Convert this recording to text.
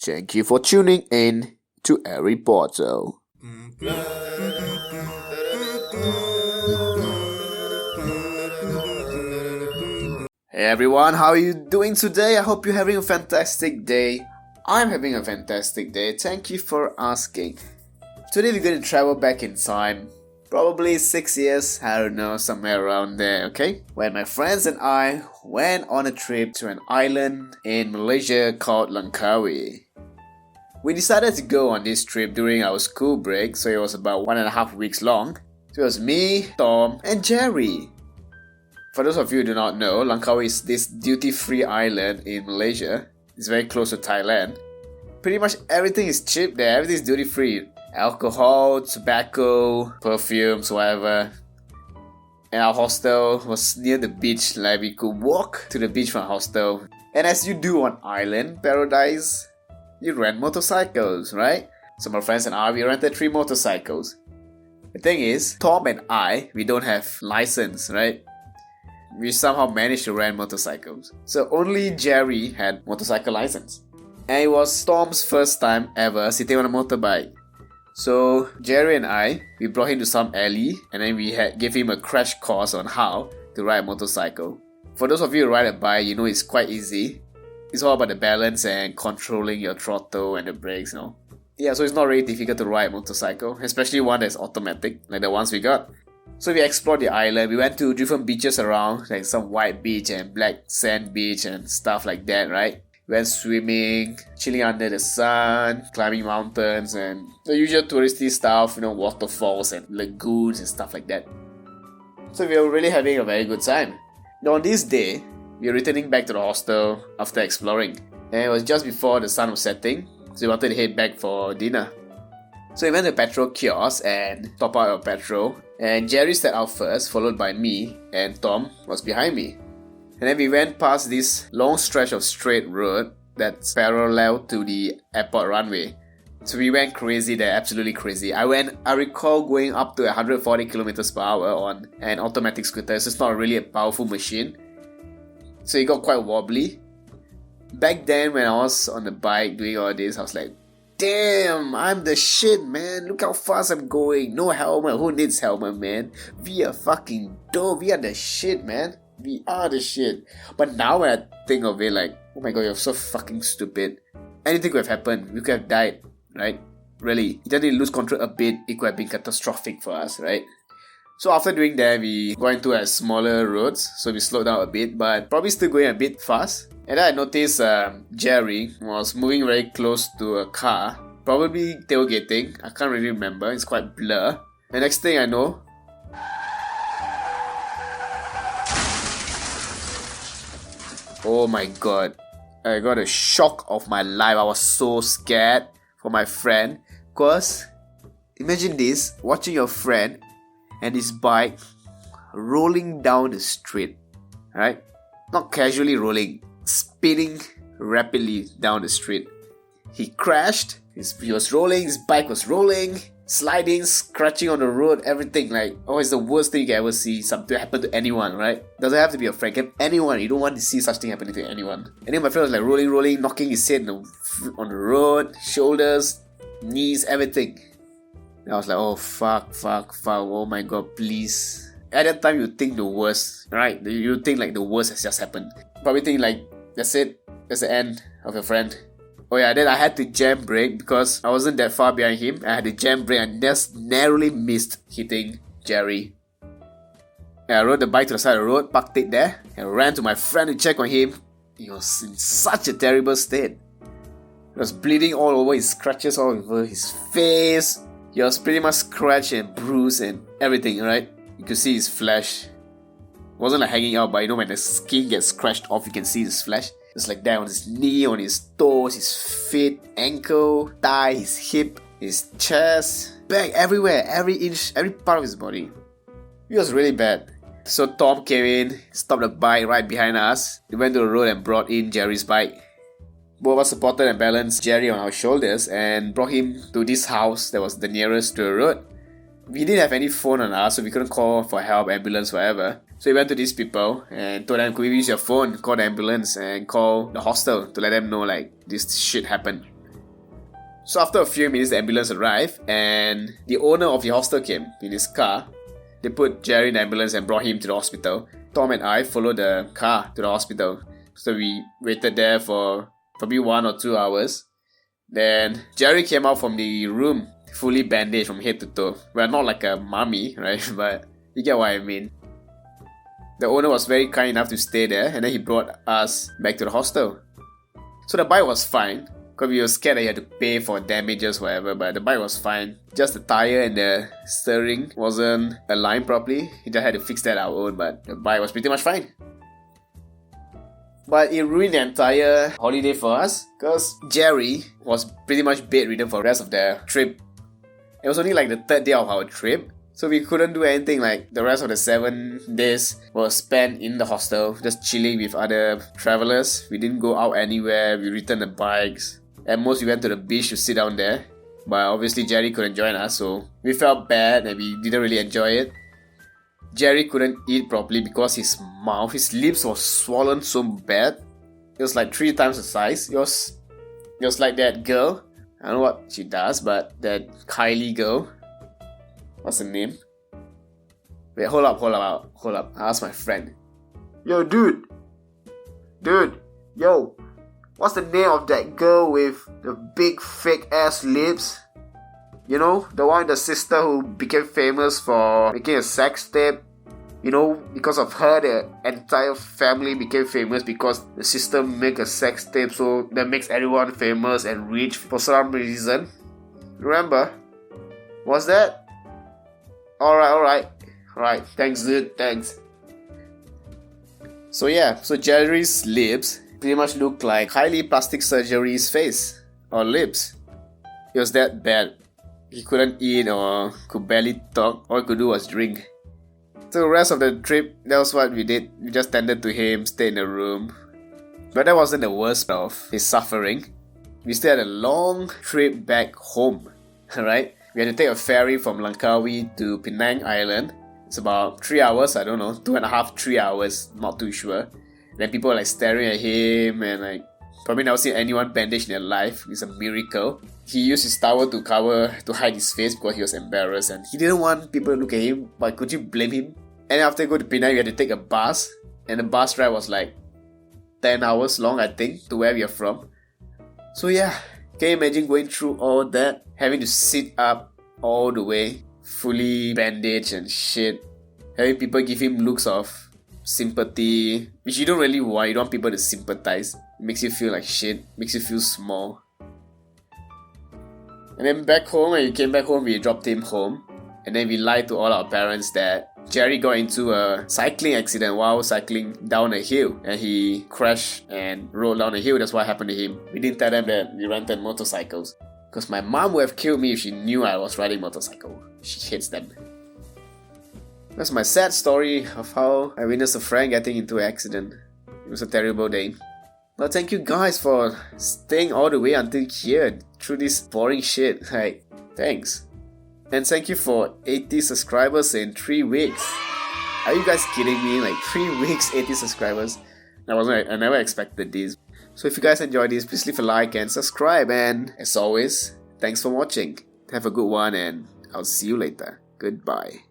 Thank you for tuning in to Airy Portal. Hey everyone, how are you doing today? I hope you're having a fantastic day. I'm having a fantastic day. Thank you for asking. Today we're going to travel back in time. Probably 6 years, I don't know, somewhere around there, okay? When my friends and I went on a trip to an island in Malaysia called Langkawi. We decided to go on this trip during our school break, so it was about 1.5 weeks long. So it was me, Tom, and Jerry. For those of you who do not know, Langkawi is this duty-free island in Malaysia. It's very close to Thailand. Pretty much everything is cheap there, everything is duty-free. Alcohol, tobacco, perfumes, whatever. And our hostel was near the beach, like we could walk to the beach from our hostel. And as you do on island paradise, you rent motorcycles, right? So my friends and I, we rented 3 motorcycles. The thing is, Tom and I, we don't have license, right? We somehow managed to rent motorcycles. So only Jerry had motorcycle license. And it was Tom's first time ever sitting on a motorbike. So Jerry and I, we brought him to some alley and then we gave him a crash course on how to ride a motorcycle. For those of you who ride a bike, you know it's quite easy. It's all about the balance and controlling your throttle and the brakes, you know. Yeah, so it's not really difficult to ride a motorcycle, especially one that's automatic, like the ones we got. So we explored the island. We went to different beaches around, like some white beach and black sand beach and stuff like that, right? We went swimming, chilling under the sun, climbing mountains and the usual touristy stuff, you know, waterfalls and lagoons and stuff like that. So we were really having a very good time. Now on this day, we were returning back to the hostel after exploring. And it was just before the sun was setting, so we wanted to head back for dinner. So we went to a petrol kiosk and top out our petrol. And Jerry stepped out first, followed by me, and Tom was behind me. And then we went past this long stretch of straight road that's parallel to the airport runway. So we went crazy there, absolutely crazy. I recall going up to 140 kilometers per hour on an automatic scooter, so it's not really a powerful machine. So it got quite wobbly. Back then when I was on the bike doing all this, I was like, damn, I'm the shit, man. Look how fast I'm going. No helmet. Who needs helmet, man? We are fucking dope. We are the shit, man. We are the shit. But now when I think of it, like, oh my god, you're so fucking stupid. Anything could have happened. We could have died, right? Really. It didn't lose control a bit. It could have been catastrophic for us, right? So after doing that, we got into a smaller roads. So we slowed down a bit, but probably still going a bit fast. And then I noticed Jerry was moving very close to a car. Probably tailgating. I can't really remember. It's quite blur. And next thing I know, oh my god, I got a shock of my life. I was so scared for my friend. Cause imagine this, watching your friend and his bike rolling down the street. Right? Not casually rolling, speeding rapidly down the street. He crashed, he was rolling, his bike was rolling, sliding, scratching on the road, everything. Like, oh, it's the worst thing you can ever see something happen to anyone, right? Doesn't have to be a friend, can anyone. You don't want to see such thing happening to anyone. And then my friend was like rolling, knocking his head on the road, shoulders, knees, everything. And I was like, oh fuck, oh my god, please. At that time you think the worst, right? You think like the worst has just happened. Probably think like, that's it, that's the end of your friend. Oh yeah, then I had to jam brake because I wasn't that far behind him. I had to jam brake and just narrowly missed hitting Jerry. And I rode the bike to the side of the road, parked it there, and ran to my friend to check on him. He was in such a terrible state. He was bleeding all over, his scratches all over his face. He was pretty much scratched and bruised and everything, right? You could see his flesh. It wasn't like hanging out, but you know when the skin gets scratched off, you can see his flesh. It's like that on his knee, on his toes, his feet, ankle, thigh, his hip, his chest, back, everywhere, every inch, every part of his body. It was really bad. So Tom came in, stopped the bike right behind us. We went to the road and brought in Jerry's bike. Both of us supported and balanced Jerry on our shoulders and brought him to this house that was the nearest to the road. We didn't have any phone on us, so we couldn't call for help, ambulance, whatever. So we went to these people and told them, could we use your phone, call the ambulance and call the hostel to let them know like this shit happened. So after a few minutes, the ambulance arrived and the owner of the hostel came in his car. They put Jerry in the ambulance and brought him to the hospital. Tom and I followed the car to the hospital. So we waited there for probably 1 or 2 hours. Then Jerry came out from the room fully bandaged from head to toe. Well, not like a mummy, right? But you get what I mean. The owner was very kind enough to stay there, and then he brought us back to the hostel. So the bike was fine, because we were scared that he had to pay for damages, whatever, but the bike was fine. Just the tire and the steering wasn't aligned properly. He just had to fix that our own, but the bike was pretty much fine. But it ruined the entire holiday for us, because Jerry was pretty much bedridden for the rest of the trip. It was only like the 3rd day of our trip, so we couldn't do anything. Like the rest of the 7 days was spent in the hostel, just chilling with other travelers. We didn't go out anywhere, we returned the bikes. At most we went to the beach to sit down there, but obviously Jerry couldn't join us, so we felt bad and we didn't really enjoy it. Jerry couldn't eat properly because his lips was swollen so bad. It was like 3 times the size. It was like that girl. I don't know what she does, but that Kylie girl. What's her name? Wait, hold up. I asked my friend. Yo, dude. Yo. What's the name of that girl with the big fake ass lips? You know, the one, the sister who became famous for making a sex tape. You know, because of her, the entire family became famous because the sister made a sex tape, so that makes everyone famous and rich for some reason. Remember? What's that? Alright. Thanks, dude. Thanks. So Jerry's lips pretty much looked like highly plastic surgery's face or lips. It was that bad. He couldn't eat or could barely talk. All he could do was drink. So the rest of the trip, that was what we did. We just tended to him, stayed in the room. But that wasn't the worst of his suffering. We still had a long trip back home, right? We had to take a ferry from Langkawi to Penang Island. It's about 3 hours, I don't know, 2.5, 3 hours, not too sure. And then people were like staring at him and like probably never seen anyone bandaged in their life. It's a miracle. He used his towel to hide his face because he was embarrassed and he didn't want people to look at him, but could you blame him? And after go to Penang, we had to take a bus, and the bus ride was like 10 hours long, I think, to where we are from. So yeah, can you imagine going through all that, having to sit up all the way, fully bandaged and shit, having people give him looks of sympathy, which you don't really want. You don't want people to sympathize. It makes you feel like shit, makes you feel small. And then back home, when he came back home, we dropped him home. And then we lied to all our parents that Jerry got into a cycling accident while cycling down a hill. And he crashed and rolled down a hill. That's what happened to him. We didn't tell them that we rented motorcycles. Because my mom would have killed me if she knew I was riding motorcycle. She hates them. That's my sad story of how I witnessed a friend getting into an accident. It was a terrible day. Well, thank you guys for staying all the way until here through this boring shit. Like, thanks. And thank you for 80 subscribers in 3 weeks. Are you guys kidding me? Like 3 weeks, 80 subscribers. I never expected this. So if you guys enjoyed this, please leave a like and subscribe. And as always, thanks for watching. Have a good one and I'll see you later. Goodbye.